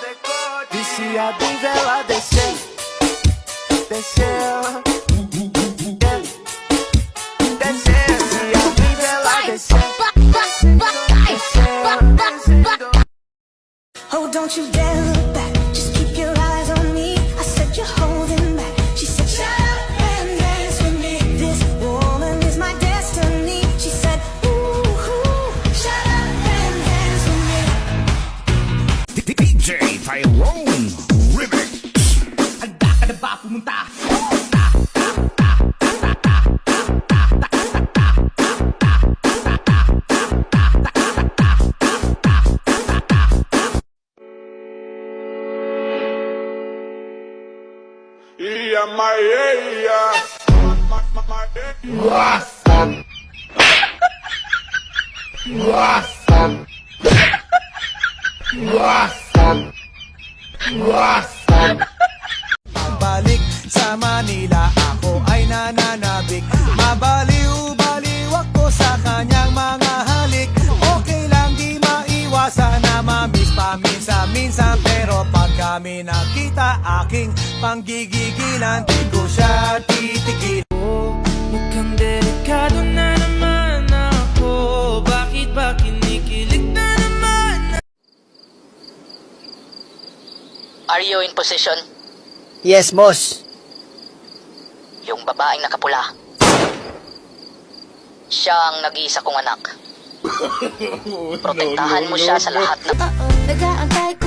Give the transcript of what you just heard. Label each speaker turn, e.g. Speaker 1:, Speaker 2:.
Speaker 1: decote. Viciado em vela desceu, desceu. Viciado em vela desceu.
Speaker 2: Oh, don't you dare look back. Just keep your eyes on me. I said you're holding back. She said, shut up and dance with me. This woman is my destiny. She said, ooh, shut up and dance with me.
Speaker 3: DJ Tyrone Remix.
Speaker 4: Handa ka na ba pumunta?
Speaker 3: Iya Maia.
Speaker 1: Balik sa Manila, ako ay nananabik. Mabaliw-baliw ako sa kanyang mga halik. Okay lang di maiwasan na mamiss paminsan-minsan. Pero pag kami nakita, aking panggigigilan, di ko siya titigil.
Speaker 5: Mukhang delikado na naman ako. Bakit ba kinikilig na naman?
Speaker 6: Are you in position?
Speaker 7: Yes, boss.
Speaker 6: Yung babaeng nakapula. Siya ang nag-iisa kong anak. Protektahan mo siya sa lahat ng...
Speaker 2: Nag-aantay